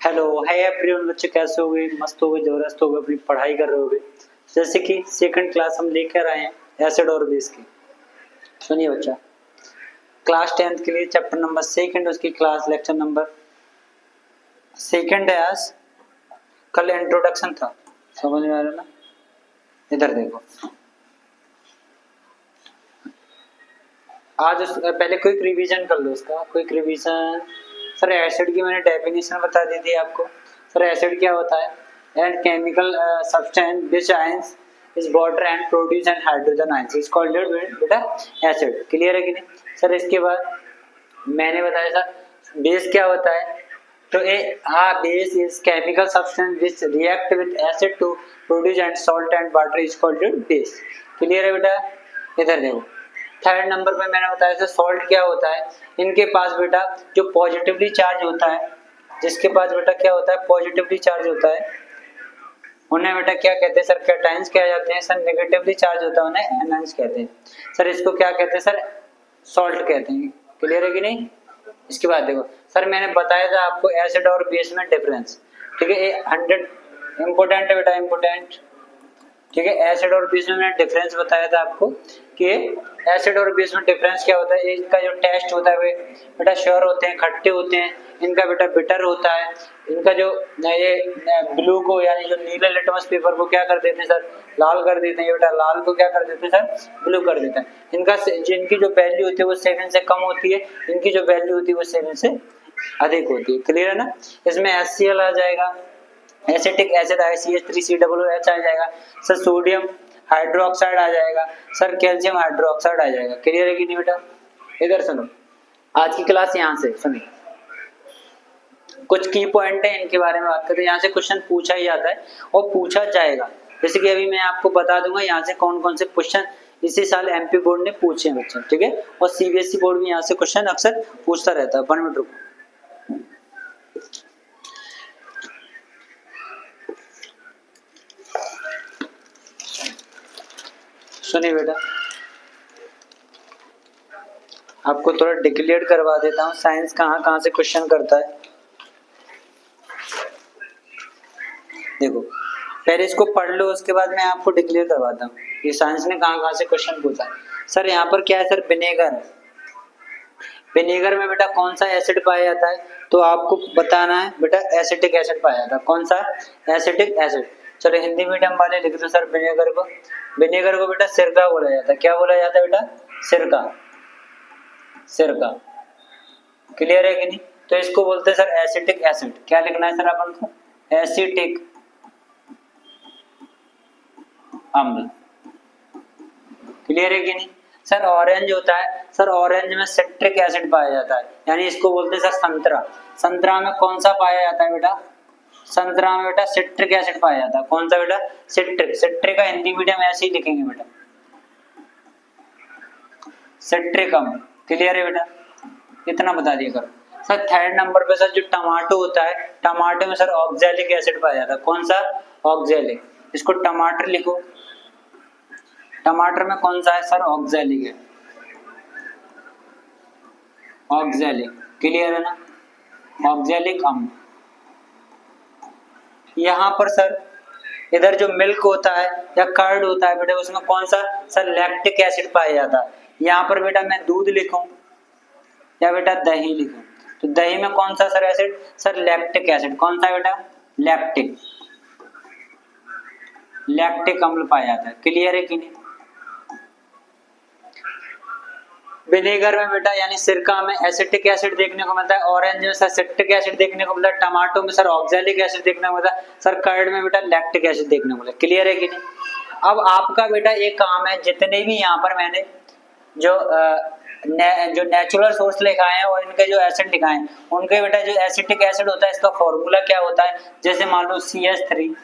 Hello hi everyone, बच्चे कैसे हो गए? मस्त हो गए, जबरदस्त हो गए, अपनी पढ़ाई कर रहे हो गए। जैसे कि सेकंड क्लास हम लेकर आए हैं एसिड और बेस की। सुनिए बच्चा, क्लास 10th के लिए चैप्टर नंबर सेकंड, उसकी क्लास लेक्चर नंबर सेकंड है आज। कल इंट्रोडक्शन था, समझ में आ रहा ना? इधर देखो, आज पहले क्विक रिवीजन कर लो इसका। क्विक रिवीजन सर, एसिड की मैंने डेफिनेशन बता दी थी आपको। सर एसिड क्या होता है? And chemical substance which ions is water and produce and hydrogen ions is called बेटा एसिड। क्लियर है कि नहीं सर? इसके बाद मैंने बताया सर बेस क्या होता है। तो base is chemical substance which react with acid to produce and salt and water is called base. Clear है बेटा? इधर देखो, थर्ड नंबर पे मैंने बताया था सॉल्ट क्या होता है। इनके पास बेटा जो पॉजिटिवली चार्ज होता है, जिसके पास बेटा क्या होता है, पॉजिटिवली चार्ज होता है, उन्हें बेटा क्या कहते हैं सर? कैटायंस कहा जाते हैं। सर नेगेटिवली चार्ज होता है उन्हें एनायंस कहते हैं। सर इसको क्या कहते हैं सर? सॉल्ट कहते हैं। क्लियर है कि नहीं? इसके बाद देखो सर, मैंने बताया था आपको एसिड और बेस में डिफरेंस। ठीक है, ये 100 इंपोर्टेंट है बेटा, इंपोर्टेंट। ठीक है, एसिड और बेस में मैंने डिफरेंस बताया था आपको कि एसिड और बेस में डिफरेंस क्या होता है। इनका जो टेस्ट होता है वे बेटा श्योर होते हैं, खट्टे होते हैं। इनका बेटा बिटर होता है। इनका जो ये ब्लू को यानी जो नीले लिटमस पेपर को क्या कर देते हैं सर? लाल कर देते हैं। बेटा लाल को क्या कर देते हैं सर? ब्लू कर देते हैं। इनका जिनकी जो वैल्यू होती है वो 7 से कम होती है, इनकी जो वैल्यू होती है वो 7 से अधिक होती है। क्लियर है ना? इसमें HCl आ जाएगा, एसिटिक एसिड CH3COOH आ जाएगा। सर सोडियम हाइड्रोक्साइड आ जाएगा। सर कैल्शियम हाइड्रोक्साइड आ जाएगा। क्लियर है कि नहीं बेटा? इधर सुनो, आज की क्लास यहाँ से सुनिए, कुछ की पॉइंट है इनके बारे में बात करते हैं। यहाँ से क्वेश्चन पूछा ही जाता है और पूछा जाएगा। जैसे कि अभी मैं आपको बता दूंगा यहाँ से कौन कौन से क्वेश्चन इसी साल MP बोर्ड ने पूछे हैं बच्चे। ठीक है, और CBSE बोर्ड भी यहाँ से क्वेश्चन अक्सर पूछता रहता है। 1 मिनट रुको। सुनिए बेटा, आपको थोड़ा डिक्लेयर करवा देता हूँ साइंस कहाँ कहाँ से क्वेश्चन करता है। देखो पहले इसको पढ़ लो, उसके बाद मैं आपको डिक्लेयर करवाता हूँ ये साइंस ने कहाँ कहाँ से क्वेश्चन पूछा है। सर यहाँ पर क्या है सर? विनेगर है। विनेगर में बेटा कौन सा एसिड पाया जाता है? तो आपको बताना है बेटा एसिटिक एसिड पाया जाता है। कौन सा? Acetic acid. चलो हिंदी मीडियम वाले लिख दो सर विनेगर को। विनेगर को बेटा सिरका बोला जाता है। क्या बोला जाता है बेटा? सिरका, सिरका। क्लियर है कि नहीं? तो इसको बोलते हैं सर एसिटिक एसिड। क्या लिखना है सर अपन को? एसिटिक अम्ल। क्लियर है कि नहीं? सर ऑरेंज होता है, सर ऑरेंज में सिट्रिक एसिड पाया जाता है, यानी इसको बोलते हैं सर संतरा। संतरा में कौन सा पाया जाता है बेटा? संतरा में बेटा सिट्रिक एसिड पाया जाता है। कौन सा बेटा? सिट्रिक। सिट्रिक का हिंदी मीडियम ऐसे ही लिखेंगे बेटा, सिट्रिक अम्ल। क्लियर है बेटा? इतना बता दिया करो। सर थर्ड नंबर पे सर जो टमाटो होता है, टमाटो में सर ऑक्सैलिक एसिड पाया जाता है। कौन सा? ऑक्सैलिक। इसको टमाटर लिखो। टमाटर में कौन सा है सर? ऑक्सैलिक है, ऑक्सैलिक। क्लियर है ना? ऑक्सैलिक अम्ल। यहाँ पर सर इधर जो मिल्क होता है या कर्ड होता है बेटा, उसमें कौन सा सर? लैक्टिक एसिड पाया जाता है। यहाँ पर बेटा मैं दूध लिखूं या बेटा दही लिखूं? तो दही में कौन सा sir acid? Sir lactic acid. कौन सा बेटा? लैक्टिक, लैक्टिक अम्ल पाया जाता है। क्लियर है कि नहीं? विनेगर में बेटा यानी सिरका में एसिटिक एसिड देखने को मिलता है, ऑरेंज में सर सिट्रिक एसिड देखने को मिलता है, टमाटो में सर ऑक्सैलिक एसिड देखने को मिलता है, सर कर्ड में बेटा लैक्टिक एसिड देखने को मिलता है। क्लियर है कि नहीं? अब आपका बेटा एक काम है, जितने भी यहाँ पर मैंने जो नेचुरल सोर्स लिखाए हैं और इनके जो एसिड लिखाए हैं, उनके बेटा जो एसिटिक एसिड होता है इसका फॉर्मूला क्या होता है? जैसे मान लो CH3COOH।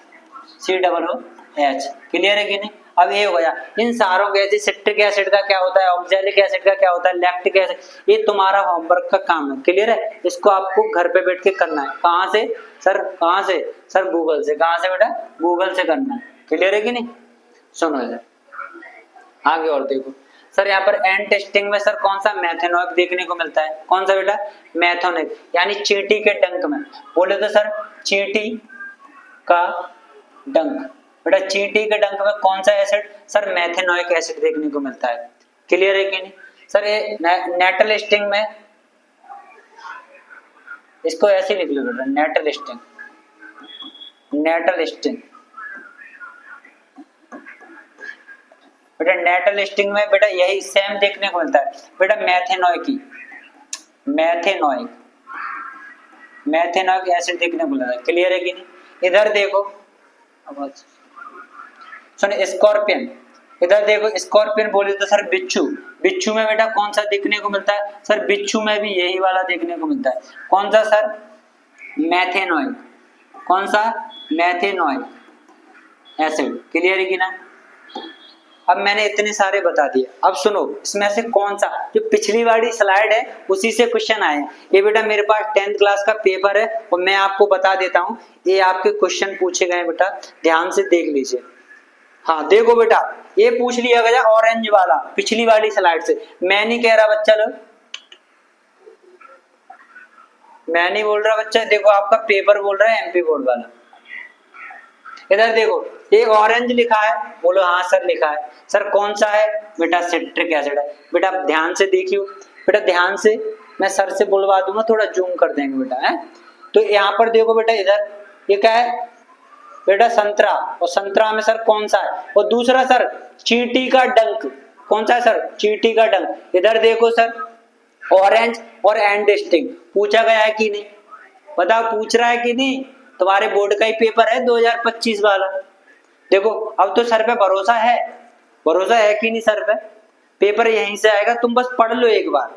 क्लियर है कि नहीं? अब ये हो गया। इन सारों के सिट्रिक एसिड का क्या होता है, ऑक्सैलिक एसिड का क्या होता है, लैक्टिक एसिड। ये तुम्हारा होमवर्क का काम है। क्लियर है? इसको आपको घर पे बैठ के करना है। कहाँ से सर? कहाँ से सर? गूगल से। कहाँ से बेटा? गूगल से करना है। क्लियर है कि नहीं? सुनो इधर आगे और देखो। सर यहाँ पर एंड टेस्टिंग में सर कौन सा मेथेनॉइक देखने को मिलता है, कौन सा बेटा, मेथेनॉइक, यानी चींटी के डंक में। बोले तो सर चींटी का डंक, बेटा चींटी के डंक में कौन सा एसिड, सर मेथेनॉइक एसिड देखने को मिलता है। क्लियर है कि नहीं सर। ये नेटलिस्टिंग में इसको ऐसे लिख लो बेटा, नेटलिस्टिंग, नेटलिस्टिंग बेटा, नेटलिस्टिंग में बेटा यही सेम देखने को मिलता है बेटा, मेथेनॉइक की, मेथेनॉइक, मेथेनॉइक एसिड देखने को मिलता है। क्लियर है कि नहीं। इधर देखो सुन, स्कॉर्पियन, इधर देखो स्कॉर्पियन बोले तो सर बिच्छू, बिच्छू में बेटा कौन सा देखने को मिलता है, सर बिच्छू में भी यही वाला देखने को मिलता है, कौन सा सर, मेथेनॉइक, कौन सा, मेथेनॉइक एसिड। क्लियर है कि ना। अब मैंने इतने सारे बता दिए, अब सुनो इसमें से कौन सा, जो पिछली वाली स्लाइड है उसी से क्वेश्चन आए। ये बेटा मेरे पास 10th क्लास का पेपर है और मैं आपको बता देता हूँ ये आपके क्वेश्चन पूछे गए बेटा, ध्यान से देख लीजिए। हाँ देखो बेटा ये पूछ लिया गया ऑरेंज वाला पिछली वाली स्लाइड से, मैं नहीं कह रहा बच्चा लोग, मैं नहीं बोल रहा बच्चा, देखो आपका पेपर बोल रहा है एमपी बोर्ड वाला। इधर देखो ये ऑरेंज लिखा है, बोलो हाँ सर लिखा है, सर कौन सा है बेटा, सिट्रिक एसिड है। बेटा ध्यान से देखियो, बेटा ध्यान से, मैं सर से बुलवा दूंगा, थोड़ा जूम कर देंगे बेटा है। तो यहाँ पर देखो बेटा, इधर ये क्या है बेटा, संतरा, और संतरा में सर कौन सा है, और दूसरा सर चींटी का डंक, कौन सा है सर, चींटी का डंक। इधर देखो सर ऑरेंज और एंडेस्टिंग पूछा गया है कि नहीं, बताओ पूछ रहा है कि नहीं, तुम्हारे बोर्ड का ही पेपर है 2025 वाला। देखो अब तो सर पे भरोसा है, भरोसा है कि नहीं सर पे, पेपर यहीं से आएगा, तुम बस पढ़ लो एक बार,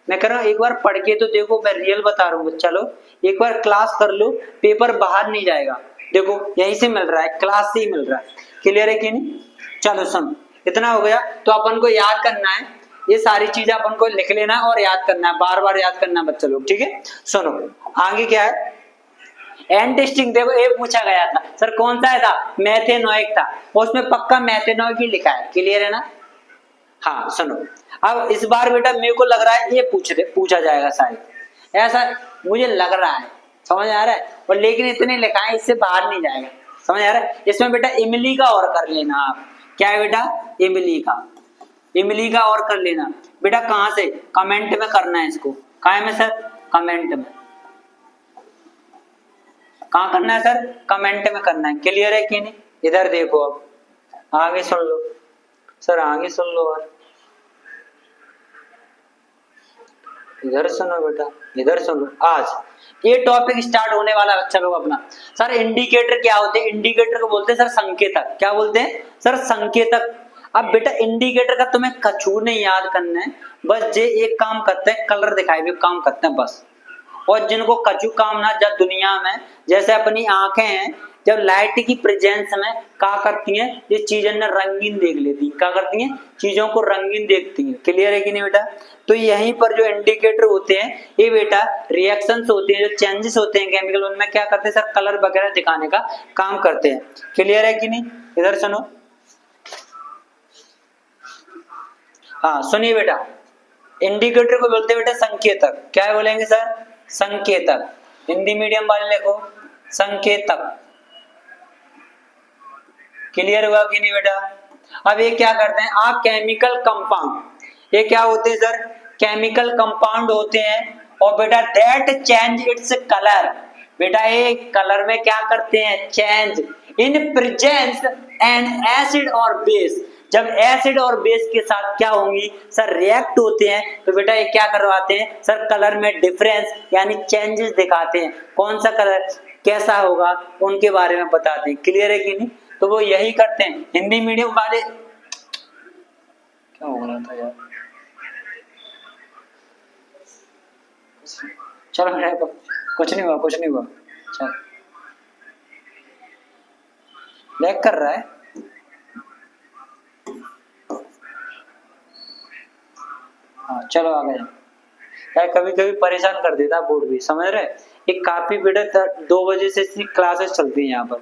मैं कह रहा हूँ एक बार पढ़ के तो देखो, मैं रियल बता रहा हूँ बच्चा लोग, एक बार क्लास कर लो, पेपर बाहर नहीं जाएगा, देखो यहीं से मिल रहा है, क्लास से ही मिल रहा है। क्लियर है कि नहीं। चलो सुन, इतना हो गया, तो अपन को याद करना है ये सारी चीजें, अपन को लिख लेना और याद करना है, बार बार याद करना है बच्चा लोग, ठीक है। सुनो आगे क्या है, एंड टेस्टिंग देखो ये पूछा गया था सर कौन सा है था, मेथेनॉइक था, और उसमें पक्का मेथेनॉइक ही लिखा है। क्लियर है ना। हाँ सुनो, अब इस बार बेटा मेरे को लग रहा है ये पूछा जाएगा शायद, ऐसा मुझे लग रहा है, समझ आ रहा है, और लेकिन इतने लिखा है इससे बाहर नहीं जाएगा, समझ आ रहा है। इसमें बेटा इमली का और कर लेना आप, क्या है बेटा, इमली का, इमली का और कर लेना बेटा, कहाँ से, कमेंट में करना है इसको, कहाँ में सर, कमेंट में, कहाँ करना है सर, कमेंट में करना है। क्लियर है कि नहीं। इधर देखो अब आगे सुन लो सर, आगे सुन लो और इधर सुनो बेटा, इधर सुनो। आज ये टॉपिक स्टार्ट होने वाला बच्चा लोग अपना, सर इंडिकेटर क्या होते हैं, इंडिकेटर को बोलते हैं सर संकेतक, क्या बोलते हैं सर, संकेतक। अब बेटा इंडिकेटर का तुम्हें कछु नहीं याद करना है, बस ये एक काम करते हैं, कलर दिखाए हुए काम करते हैं बस। और जिनको कछु काम ना, जब दुनिया में जैसे अपनी आंखें हैं, जब लाइट की प्रेजेंस में क्या करती हैं, ये चीजें ना रंगीन देख लेती हैं, क्या करती हैं, चीजों को रंगीन देखती हैं। क्लियर है कि नहीं बेटा। तो यहीं पर जो इंडिकेटर होते हैं ये बेटा रिएक्शंस होते हैं, जो चेंजेस होते हैं केमिकल, उनमें क्या करते हैं सर, कलर वगैरह दिखाने का काम करते हैं। क्लियर है कि नहीं। इधर सुनो, हाँ सुनिए बेटा, इंडिकेटर को बोलते हैं बेटा संकेतक, क्या बोलेंगे सर, संकेतक। हिंदी मीडियम वाले लिखो संकेतक। क्लियर हुआ कि नहीं बेटा। अब ये क्या करते हैं आप, केमिकल कंपाउंड, ये क्या होते हैं सर, केमिकल कंपाउंड होते हैं, और बेटा दैट चेंज इट्स कलर, बेटा ये कलर में क्या करते हैं, change in presence and acid और बेस, जब एसिड और बेस के साथ क्या होंगी सर, रिएक्ट होते हैं, तो बेटा ये क्या करवाते हैं सर, कलर में डिफरेंस यानी चेंजेस दिखाते हैं, कौन सा कलर कैसा होगा उनके बारे में बताते हैं। क्लियर है कि नहीं। तो वो यही करते हैं हिंदी मीडियम वाले, क्या हो रहा था यार, चलो कुछ नहीं हुआ, कुछ नहीं हुआ, चल लैग कर रहा है। हाँ चलो आ गए यार, कभी कभी परेशान कर देता बोर्ड भी, समझ रहे। ये काफी बेटा 2 बजे से इसकी क्लासेस चलती है यहाँ पर।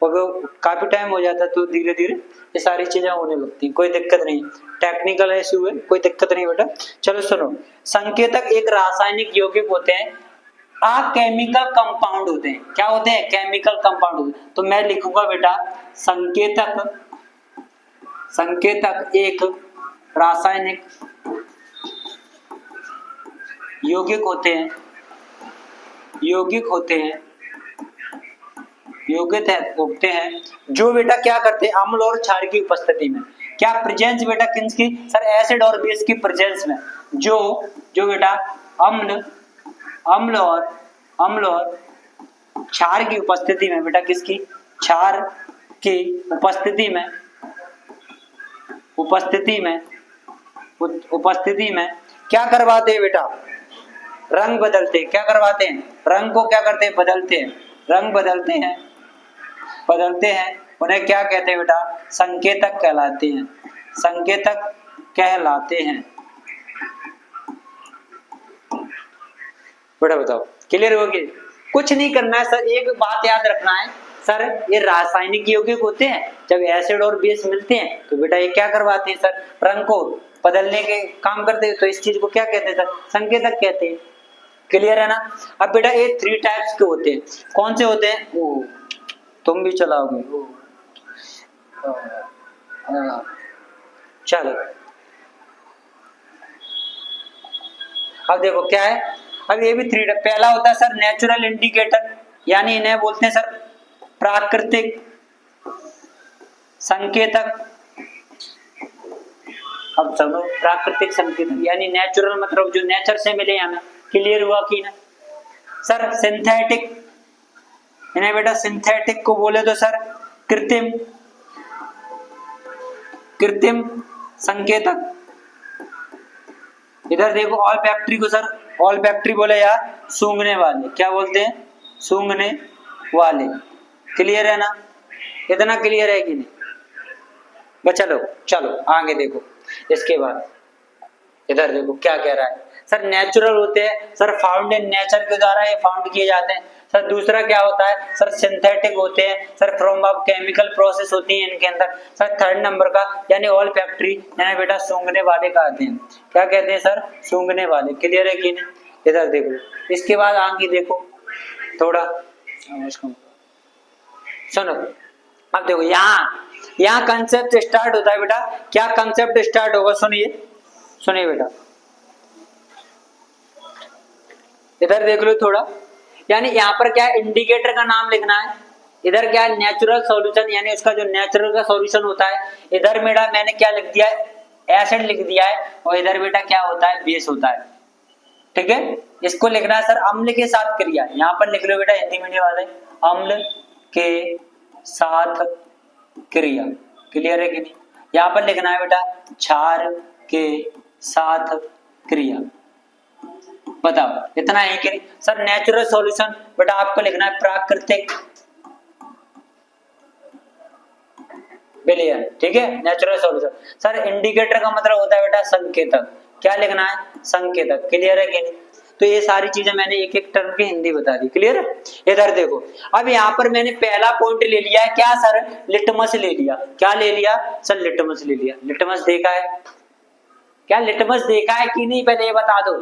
अगर काफी टाइम हो जाता है तो धीरे धीरे ये सारी चीजें होने लगती हैं, कोई दिक्कत नहीं। टेक्निकल इशू है, कोई दिक्कत नहीं बेटा। चलो सुनो, संकेतक एक रासायनिक यौगिक होते हैं, केमिकल कंपाउंड होते हैं। क्या होते हैं? केमिकल कंपाउंड होते हैं। तो मैं लिखूंगा बेटा संकेतक एक रासायनिक यौगिक होते हैं, जो बेटा क्या करते हैं, अम्ल और क्षार की उपस्थिति में। क्या प्रेजेंस बेटा किसकी? सर एसिड और बेस की प्रेजेंस में, जो बेटा अम्ल और क्षार की उपस्थिति में बेटा, किसकी? क्षार की उपस्थिति में क्या करवाते हैं बेटा? रंग बदलते। क्या करवाते हैं? रंग को क्या करते हैं? बदलते हैं। रंग बदलते हैं। उन्हें क्या कहते हैं बेटा? संकेतक कहलाते हैं। बेटा बताओ, क्लियर होगी? कुछ नहीं करना है सर, एक बात याद रखना है सर, ये रासायनिक यौगिक होते हैं, जब एसिड और बेस मिलते हैं तो बेटा ये क्या करवाते हैं सर? रंग को बदलने के काम करते हैं। तो इस चीज को क्या कहते हैं सर? संकेतक कहते हैं। क्लियर है ना? अब बेटा ये 3 टाइप्स के होते हैं। कौन से होते हैं? तुम भी चलाओगे? चलो अब देखो क्या है। अब ये भी 3 पहला होता है सर नेचुरल इंडिकेटर, यानी इन्हें बोलते हैं सर प्राकृतिक संकेतक। अब चलो, प्राकृतिक संकेतक यानी नेचुरल मतलब जो नेचर से मिले हमें। क्लियर हुआ कि ना? सर सिंथेटिक, इन्हें बेटा सिंथेटिक को बोले तो सर कृत्रिम संकेतक। इधर देखो ऑलफैक्टरी को सर ऑलफैक्टरी बोले यार सूंघने वाले। क्या बोलते हैं? सूंघने वाले। क्लियर है ना? इतना क्लियर है कि नहीं? बस चलो आगे देखो। इसके बाद इधर देखो क्या कह रहा है सर, नेचुरल होते हैं सर, फाउंड इन नेचर के द्वारा ये फाउंड किए जाते हैं। सर दूसरा क्या होता है सर? सिंथेटिक होते हैं sir, from of chemical process होती है इनके अंदर। सर 3rd नंबर का यानी ऑल फैक्ट्री, यानी बेटा सूंघने वाले कहते हैं। क्या कहते हैं सर? सूंघने वाले। क्लियर है कि नहीं? इधर देखो। इसके बाद आगे देखो थोड़ा, सुनो। अब देखो यहाँ कंसेप्ट स्टार्ट होता है बेटा। क्या कंसेप्ट स्टार्ट होगा? सुनिए बेटा, इधर देख लो थोड़ा। यानी यहाँ पर क्या है, इंडिकेटर का नाम लिखना है। इधर क्या है, नेचुरल सॉल्यूशन, यानी उसका जो नेचुरल का सॉल्यूशन होता है। इधर बेटा मैंने क्या लिख दिया है? एसिड लिख दिया है। और इधर बेटा क्या होता है? बेस होता है। ठीक है, इसको लिखना है सर अम्ल के साथ क्रिया। यहाँ पर लिख लो बेटा हिंदी मीडियम वाले, अम्ल के साथ क्रिया। क्लियर है कि नहीं? यहाँ पर लिखना है बेटा क्षार के साथ क्रिया। बताओ इतना है कि नहीं? सर नेचुरल सॉल्यूशन बेटा आपको लिखना है प्राकृतिक विलयन। ठीक है, नेचुरल सॉल्यूशन। सर इंडिकेटर का मतलब होता है बेटा संकेतक। क्या लिखना है? संकेतक। क्लियर है कि नहीं? तो ये सारी चीजें मैंने एक एक टर्म की हिंदी बता दी। क्लियर है? इधर देखो, अब यहाँ पर मैंने पहला पॉइंट ले लिया है। क्या सर? लिटमस ले लिया। क्या ले लिया सर? लिटमस ले लिया। लिटमस देखा है? क्या लिटमस देखा है कि नहीं? पहले ये बता दो।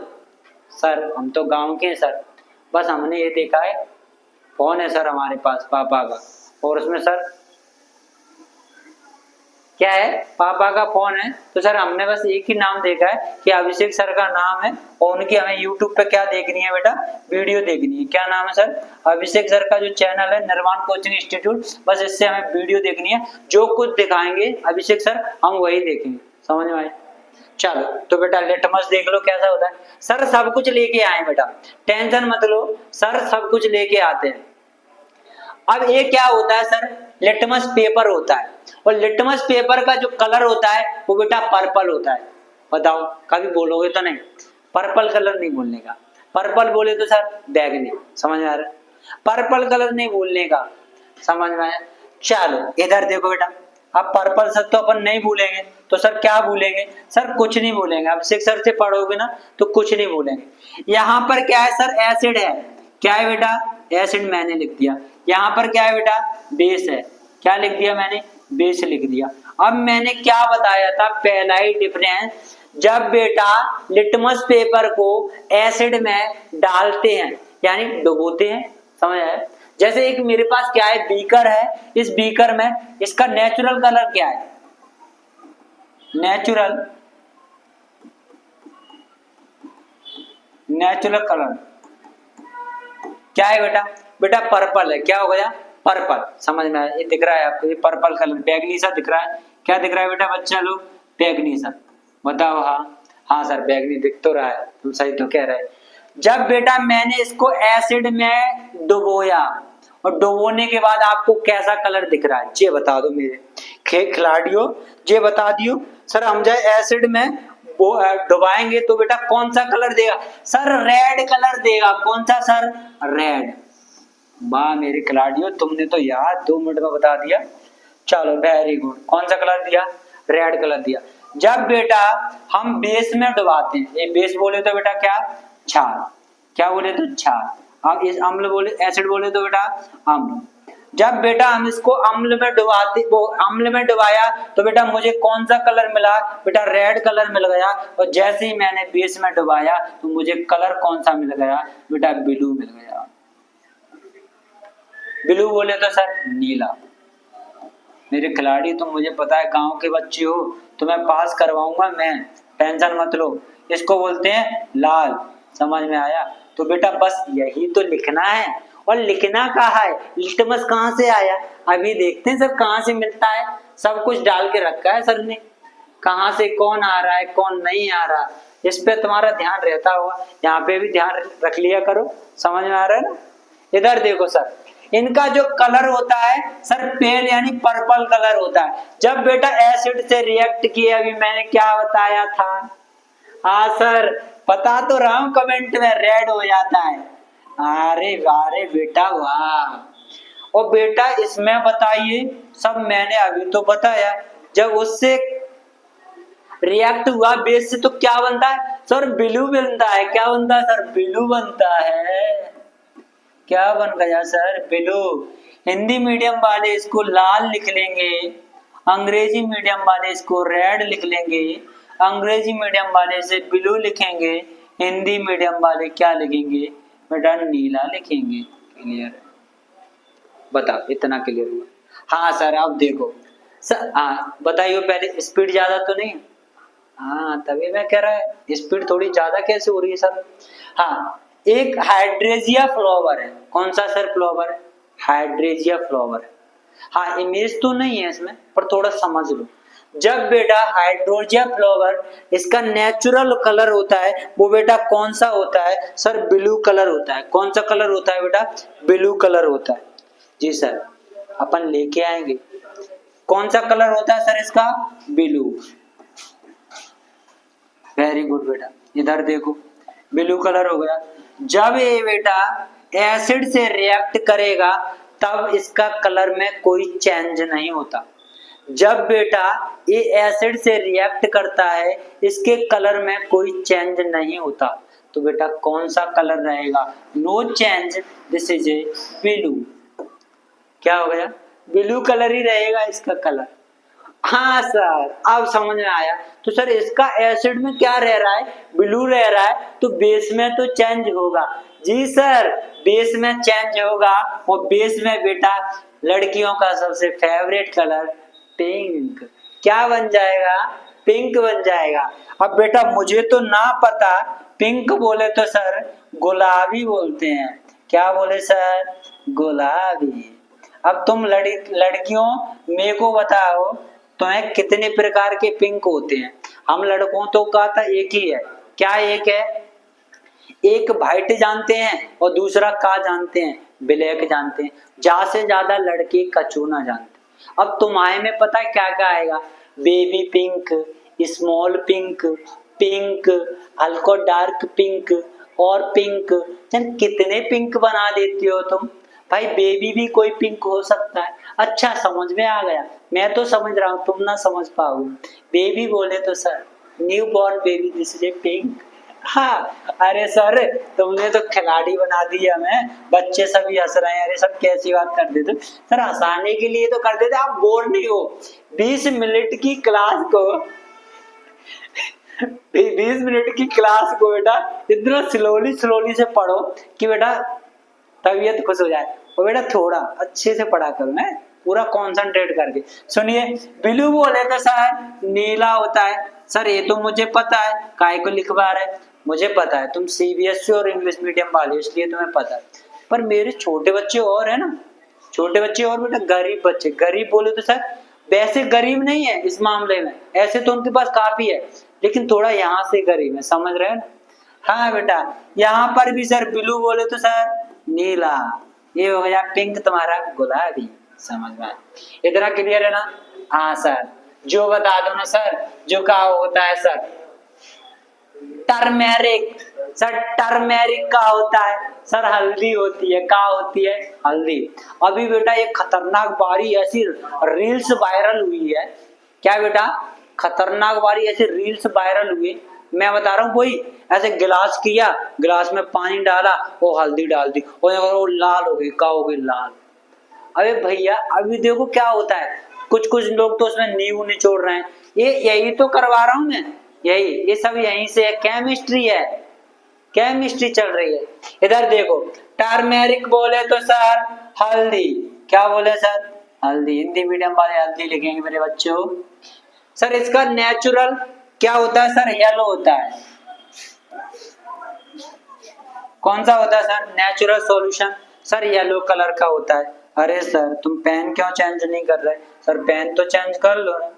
सर हम तो गांव के हैं सर, बस हमने ये देखा है। फोन है सर हमारे पास पापा का, और उसमें सर क्या है? पापा का फोन है। तो सर हमने बस एक ही नाम देखा है कि अभिषेक सर का नाम है, और उनकी हमें यूट्यूब पे क्या देखनी है बेटा? वीडियो देखनी है। क्या नाम है सर? अभिषेक सर का जो चैनल है निर्माण कोचिंग इंस्टीट्यूट। बस इससे हमें वीडियो देखनी है। जो कुछ दिखाएंगे अभिषेक सर हम वही देखेंगे। समझ में आए? चलो तो बेटा लिटमस देख लो कैसा होता है। सर सब कुछ लेके आए बेटा, टेंशन मत लो, सर सब कुछ लेके आते हैं। अब ये क्या होता है सर? लिटमस पेपर होता है, और लिटमस पेपर का जो कलर होता है वो बेटा पर्पल होता है। बताओ, कभी बोलोगे तो नहीं? पर्पल कलर नहीं बोलने का। पर्पल बोले तो सर बैगनी। समझ में आ रहा है? पर्पल कलर नहीं बोलने का। समझ में आया? चलो इधर देखो बेटा, अब पर्पल सर तो अपन नहीं भूलेंगे, तो सर क्या भूलेंगे? सर कुछ नहीं भूलेंगे। अब 6 सर से पढ़ोगे ना तो कुछ नहीं भूलेंगे। यहाँ पर क्या है सर? एसिड है। क्या है बेटा, एसिड मैंने लिख दिया। यहाँ पर क्या है बेटा, बेस है, क्या लिख दिया मैंने, बेस लिख दिया। अब मैंने क्या बताया था, पहला ही डिफरेंस, जब बेटा लिटमस पेपर को एसिड में डालते हैं यानी डुबोते हैं, समझ आया। जैसे एक मेरे पास क्या है, बीकर है, इस बीकर में इसका नेचुरल कलर क्या है, नेचुरल कलर क्या है बेटा, बेटा पर्पल है, क्या हो गया, पर्पल, समझ में आया, ये दिख रहा है आपको, ये पर्पल कलर बैगनी सा दिख रहा है, क्या दिख रहा है बेटा बच्चा लोग, बैगनी सा, बताओ। हाँ हाँ सर बैगनी दिख तो रहा है, तुम सही तो कह रहे हैं। जब बेटा मैंने इसको एसिड में डुबोया और डुबोने के बाद आपको कैसा कलर दिख रहा है, ये बता दो मेरे खिलाड़ियों, ये बता दियो। सर हम जाए एसिड में वो डुबाएंगे तो बेटा कौन सा कलर देगा, सर रेड कलर देगा, कौन सा सर, रेड। वाह मेरे खिलाड़ियों, तुमने तो यार 2 मिनट में बता दिया, चलो वेरी गुड। कौन सा कलर दिया, रेड कलर दिया। जब बेटा हम बेस में डुबाते हैं, ये बेस बोले तो बेटा क्या, क्षार, क्या बोले तो क्षार। अब इस अम्ल बोले, एसिड बोले तो बेटा अम्ल। जब बेटा हम इसको अम्ल में डुबाते, वो अम्ल में डुबाया तो बेटा मुझे कौन सा कलर मिला, बेटा रेड कलर मिल गया। और जैसे ही मैंने बेस में डुबाया तो मुझे कलर कौन सा मिल गया, बेटा ब्लू मिल गया। ब्लू बोले तो सर नीला। मेरे खिलाड़ी तुम मुझे पता है गांव के बच्चे हो, तुम्हें पास करवाऊंगा मैं, टेंशन मत लो। इसको बोलते हैं लाल, समझ में आया। तो बेटा बस यही तो लिखना है, और लिखना कहाँ है, लिटमस कहाँ से आया, अभी देखते हैं सर कहाँ से मिलता है। सब कुछ डाल के रखा है सर ने, कहाँ से कौन आ रहा है कौन नहीं आ रहा, इस पे तुम्हारा ध्यान रहता होगा, यहाँ पे भी ध्यान रख लिया करो, समझ में आ रहा है ना। इधर देखो सर, इनका जो कलर होता है सर पेल यानी पर्पल कलर होता है। जब बेटा एसिड से रिएक्ट किए, अभी मैंने क्या बताया था, हाँ सर बता तो रहा हूं, कमेंट में रेड हो जाता है। अरे वाह बेटा वाह। और बेटा इसमें बताइए, सब मैंने अभी तो बताया, जब उससे रिएक्ट हुआ बेस से तो क्या बनता है सर, ब्लू बनता है। क्या बनता है सर, ब्लू बनता है। क्या बन गया सर, ब्लू। हिंदी मीडियम वाले इसको लाल लिख लेंगे, अंग्रेजी मीडियम वाले इसको रेड लिख लेंगे, अंग्रेजी मीडियम वाले से ब्लू लिखेंगे, हिंदी मीडियम वाले क्या लिखेंगे बेटा, नीला लिखेंगे। क्लियर है, बताओ इतना क्लियर हुआ। हाँ सर अब देखो सर, हाँ बताइए पहले, स्पीड ज्यादा तो नहीं, हाँ तभी मैं कह रहा है स्पीड थोड़ी ज्यादा कैसे हो रही है सर। हाँ एक हाइड्रेजिया फ्लावर है, कौन सा सर फ्लावर है, हाइड्रेजिया फ्लावर है। हाँ इमेज तो नहीं है इसमें पर थोड़ा समझ लो। जब बेटा हाइड्रोजिया फ्लावर, इसका नेचुरल कलर होता है वो बेटा कौन सा होता है सर, ब्लू कलर होता है। कौन सा कलर होता है बेटा, ब्लू कलर होता है। जी सर अपन लेके आएंगे। कौन सा कलर होता है सर इसका, ब्लू। वेरी गुड बेटा, इधर देखो ब्लू कलर हो गया। जब ये बेटा एसिड से रिएक्ट करेगा तब इसका कलर में कोई चेंज नहीं होता। जब बेटा ये एसिड से रिएक्ट करता है इसके कलर में कोई चेंज नहीं होता, तो बेटा कौन सा कलर रहेगा, no change, this is a blue. क्या हो गया, ब्लू कलर ही रहेगा इसका कलर। हाँ सर अब समझ में आया। तो सर इसका एसिड में क्या रह रहा है, ब्लू रह रहा है, तो बेस में तो चेंज होगा। जी सर बेस में चेंज होगा, और बेस में बेटा लड़कियों का सबसे फेवरेट कलर पिंक, क्या बन जाएगा, पिंक बन जाएगा। अब बेटा मुझे तो ना पता, पिंक बोले तो सर गुलाबी बोलते हैं। क्या बोले सर, गुलाबी। अब तुम लड़कियों मेरे को बताओ तुम्हें कितने प्रकार के पिंक होते हैं। हम लड़कों तो का था एक ही है, क्या एक है, एक व्हाइट जानते हैं और दूसरा का जानते हैं, ब्लैक जानते हैं। ज्यादा से ज्यादा लड़के कछू ना जानते। अब तुम्हारे में पता है क्या क्या आएगा, baby pink, small pink, pink, हल्को डार्क पिंक और पिंक। कितने पिंक बना देती हो तुम भाई, बेबी भी कोई पिंक हो सकता है। अच्छा समझ में आ गया, मैं तो समझ रहा हूँ तुम ना समझ पाओगे। बेबी बोले तो sir new born baby, this is A pink. हाँ अरे सर तुमने तो खिलाड़ी बना दिया हमें, बच्चे सभी हंस रहे हैं। अरे सर कैसी बात कर देते सर, हंसाने के लिए तो कर देते, आप बोर नहीं हो। 20 मिनट की क्लास को 20 मिनट की क्लास को बेटा इतना स्लोली से पढ़ो कि बेटा तबीयत खुश हो जाए। और बेटा थोड़ा अच्छे से पढ़ा करो, है पूरा कंसंट्रेट करके। सुनिए, ब्लू बोले तो सर नीला होता है। सर ये तो मुझे पता है, काय को लिखवा रहे, मुझे पता है तुम सीबीएसई और इंग्लिश मीडियम वाले, इसलिए तुम्हें पता है। पर मेरे छोटे बच्चे और है ना, छोटे बच्चे और बेटा गरीब बच्चे, गरीब बोले तो सर वैसे गरीब नहीं है इस मामले में, ऐसे तो उनके पास काफी है, लेकिन थोड़ा यहाँ से गरीब है, समझ रहे हैं ना। हाँ बेटा यहाँ पर भी सर ब्लू बोले तो सर नीला, ये हो गया पिंक तुम्हारा गुलाबी, समझ में इतना क्लियर है ना। हाँ सर जो बता दो ना सर, जो का होता है सर टर्मेरिक। सर टर्मेरिक का होता है सर हल्दी होती है, का होती है हल्दी। अभी बेटा एक खतरनाक बारी ऐसी रील्स वायरल हुई है, क्या बेटा खतरनाक बारी ऐसी रील्स वायरल हुई, मैं बता रहा हूँ। कोई ऐसे गिलास किया, गिलास में पानी डाला, वो हल्दी डाल दी, वो लाल हो गई, का हो गई लाल। अबे भैया अभी देखो क्या होता है, कुछ कुछ लोग तो उसमें नींबू निचोड़ रहे हैं, ये यही तो करवा रहा हूं मैं, यही ये सब यहीं से है, केमिस्ट्री है, केमिस्ट्री चल रही है। इधर देखो टर्मेरिक बोले तो सर हल्दी, क्या बोले सर हल्दी, हिंदी मीडियम वाले हल्दी लिखेंगे मेरे बच्चों। सर इसका नेचुरल क्या होता है सर, येलो होता है। कौन सा होता है sir natural solution, sir yellow colour का होता है। अरे सर तुम पेन क्यों चेंज नहीं कर रहे, सर पेन तो चेंज कर लो ना।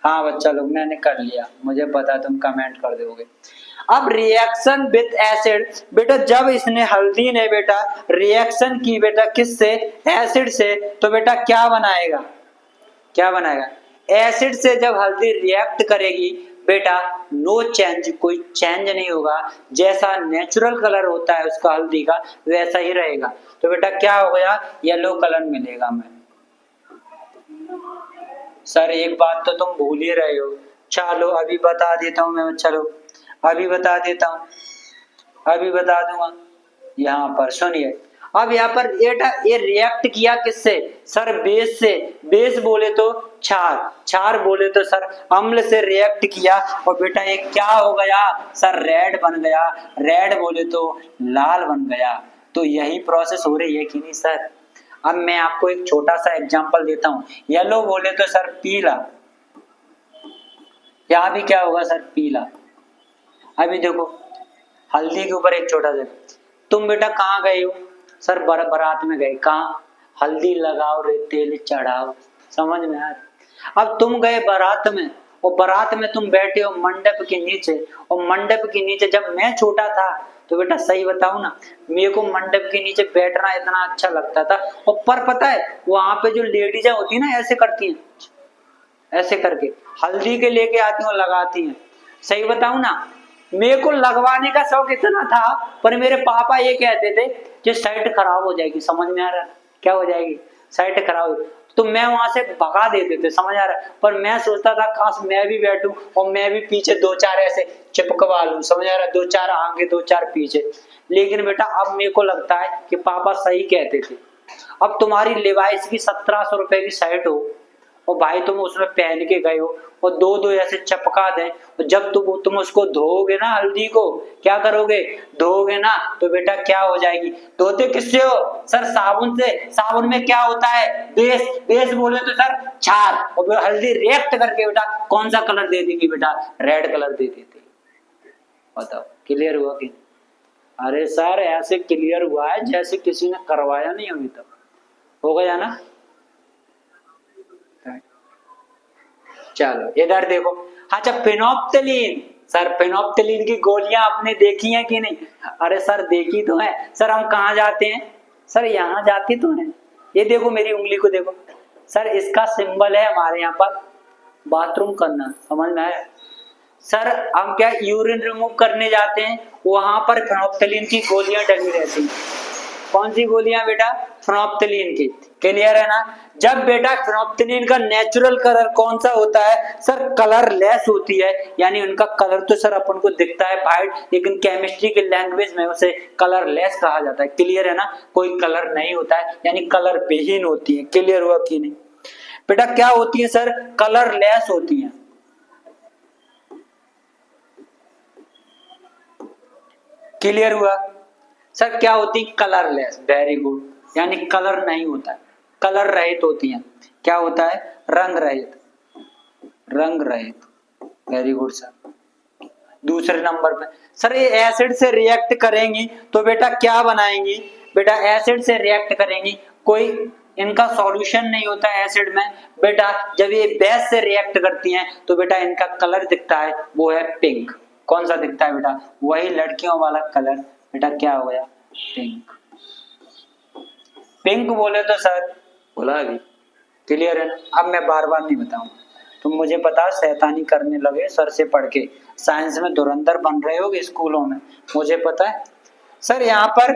हाँ बच्चा लोग मैंने कर लिया, मुझे पता तुम कमेंट कर दोगे। अब रिएक्शन विद एसिड, बेटा जब इसने हल्दी ने बेटा रिएक्शन की बेटा किससे, एसिड से, तो बेटा क्या बनाएगा, क्या बनाएगा, एसिड से जब हल्दी रिएक्ट करेगी बेटा नो चेंज, कोई चेंज नहीं होगा, जैसा नेचुरल कलर होता है उसका हल्दी का वैसा ही रहेगा। तो बेटा क्या हो गया, येलो कलर मिलेगा हमें। सर एक बात तो तुम भूल ही रहे हो, चलो अभी बता देता हूँ मैं, चलो अभी बता देता हूँ, अभी बता दूंगा। यहाँ पर सुनिए, अब यहाँ पर ये रिएक्ट किया किससे सर, बेस से, बेस बोले तो क्षार, क्षार बोले तो सर अम्ल से रिएक्ट किया, और बेटा ये क्या हो गया सर रेड बन गया, रेड बोले तो लाल बन गया। तो यही प्रोसेस हो रही है कि नहीं सर। अब मैं आपको एक छोटा सा एग्जांपल देता हूँ, येलो बोले तो सर पीला, यहाँ भी क्या होगा सर पीला। अभी देखो हल्दी के ऊपर एक छोटा सा, तुम बेटा कहाँ गए हो सर, बारात में गए, कहाँ हल्दी लगाओ रे तेल चढ़ाओ, समझ में आ। अब तुम गए बारात में, और बारात में तुम बैठे हो मंडप के नीचे, और मंडप के नीचे जब मैं छोटा था तो बेटा सही बताऊं ना, मेरे को मंडप के नीचे बैठना इतना अच्छा लगता था। और पर पता है वहां पे जो लेडीज होती है ना ऐसे करती हैं, ऐसे करके हल्दी के लेके आती हैं और लगाती हैं। सही बताऊं ना, मेरे को लगवाने का शौक इतना था, पर मेरे पापा ये कहते थे कि साइट खराब हो जाएगी, समझ में आ रहा है क्या हो जाएगी, साइट खराब, तो मैं वहां से भगा देते थे, समझ आ रहा है। पर मैं सोचता था काश मैं भी बैठूं और मैं भी पीछे दो चार ऐसे चिपकवा लूं, समझ आ रहा है, दो चार आगे दो चार पीछे। लेकिन बेटा अब मेरे को लगता है कि पापा सही कहते थे। अब तुम्हारी लिवाइस की 1700 रुपए की शर्ट हो, और भाई तुम उसमें पहन के गए हो, और दो दो ऐसे चपका दें, और जब तुम उसको धोओगे ना हल्दी को, क्या करोगे धोओगे ना, तो बेटा क्या हो जाएगी, धोते किससे हो सर साबुन से। साबुन में क्या होता है बेस, बेस बोले तो सर क्षार, और हल्दी रिएक्ट करके बेटा कौन सा कलर दे देगी बेटा, रेड कलर दे देती। बताओ क्लियर हुआ कि, अरे सर ऐसे क्लियर हुआ है जैसे किसी ने करवाया नहीं अभी तक, हो गया ना। चलो इधर देखो, अच्छा फेनोप्थलीन, सर फेनोप्थलीन की गोलियां आपने देखी हैं कि नहीं, अरे सर देखी तो है। सर हम कहाँ जाते हैं सर, यहाँ जाते तो हैं, ये देखो मेरी उंगली को देखो सर, इसका सिंबल है हमारे यहाँ पर बाथरूम करना, समझ में आया। सर हम क्या यूरिन रिमूव करने जाते हैं, वहां पर फेनोप्थलीन की गोलियां डली रहती हैं। कौन सी गोलियां बेटा, फेनोप्थलीन की, क्लियर है ना। जब बेटा फिनोप्थेलिन का नेचुरल कलर कौन सा होता है सर, कलरलेस होती है, यानी उनका कलर तो सर अपन को दिखता है वाइट, लेकिन केमिस्ट्री के लैंग्वेज में उसे कलरलेस कहा जाता है। क्लियर है ना, कोई कलर नहीं होता है, यानी कलर विहीन होती है। क्लियर हुआ कि नहीं बेटा, क्या होती है सर, कलरलेस होती है। क्लियर हुआ सर, क्या होती है, कलरलेस। वेरी गुड, यानी कलर नहीं होता है, कलर रहित होती हैं। क्या होता है, रंग रहित, रंग रहित। Very good sir. दूसरे नंबर पे सर, ये एसिड से रिएक्ट करेंगी तो बेटा क्या बनाएंगी, बेटा एसिड से रिएक्ट करेंगी, कोई इनका सॉल्यूशन नहीं होता है एसिड में बेटा। जब ये बेस से रिएक्ट करती हैं तो बेटा इनका कलर दिखता है, वो है पिंक। कौन सा दिखता है बेटा, वही लड़कियों वाला कलर बेटा, क्या हो गया, पिंक। पिंक बोले तो सर बोला अभी। क्लियर है ना, अब मैं बार बार नहीं बताऊंगा, तुम मुझे पता शैतानी करने लगे सर से पढ़ के, साइंस में धुरंधर बन रहे होगे स्कूलों में, मुझे पता है। सर यहाँ पर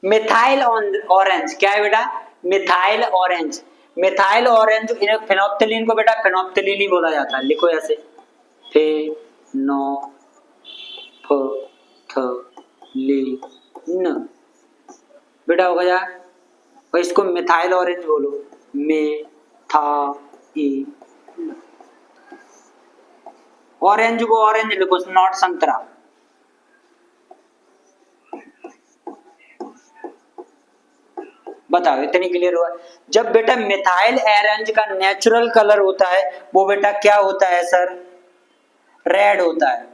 मिथाइल ऑरेंज, क्या है बेटा, मिथाइल ऑरेंज। मिथाइल ऑरेंज फिनोप्थेलिन को बेटा फिनोप्थेलिन ही बोला जाता है। लिखो ऐसे, फिनोप्थेलिन बेटा हो गया, और इसको मिथाइल ऑरेंज बोलो, मिथाइल। ऑरेंज को ऑरेंज लिखो, नॉट संतरा। बताओ, इतनी क्लियर हुआ। जब बेटा मिथाइल ऑरेंज का नेचुरल कलर होता है वो बेटा क्या होता है सर, रेड होता है।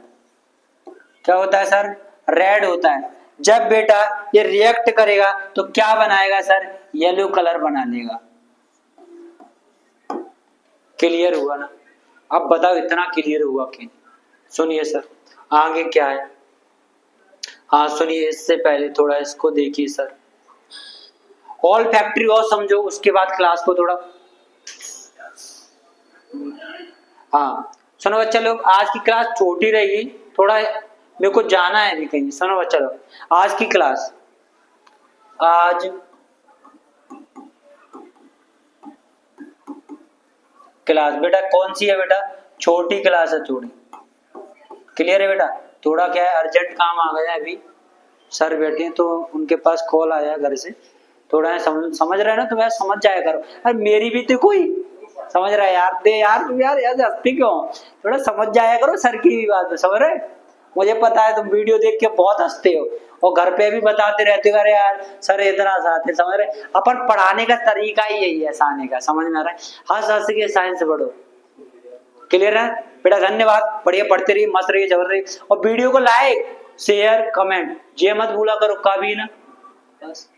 क्या होता है सर, रेड होता है। जब बेटा ये रिएक्ट करेगा तो क्या बनाएगा सर, येलो कलर बना लेगा। क्लियर हुआ ना, अब बताओ इतना क्लियर हुआ कि, सुनिए सर आगे क्या है। हाँ सुनिए, इससे पहले थोड़ा इसको देखिए सर, ऑल फैक्ट्री और समझो, उसके बाद क्लास को थोड़ा। हाँ सुनो बच्चा लोग, आज की क्लास छोटी रहेगी, थोड़ा मेरे को जाना है अभी कहीं। सुनो बच्चा लोग, आज की क्लास, आज क्लास बेटा कौन सी है बेटा, छोटी क्लास है, थोड़ी। क्लियर है बेटा, थोड़ा क्या है, अर्जेंट काम आ गया अभी, सर बैठे हैं तो उनके पास कॉल आया घर से, थोड़ा समझ रहे हैं ना, तो मैं समझ जाया करो। अरे मेरी भी तो कोई समझ रहा है यार, दे यार तुम यार हंसती क्यों, थोड़ा समझ जाया करो सर की भी बात, समझ रहे। मुझे पता है तुम वीडियो देख के बहुत हंसते हो और घर पे भी बताते रहते हो, अरे यार सर इतना हंसाते, समझ रहे। अपन पढ़ाने का तरीका ही यही है, हंसाने का, समझ में आ रहा है, हंस हंस के साइंस पढ़ो। क्लियर है बेटा, धन्यवाद, बढ़िया पढ़ते रहिए, मस्त रहिए, जबर रहिए, और वीडियो को लाइक शेयर कमेंट ये मत भूला करो कभी ना, बस।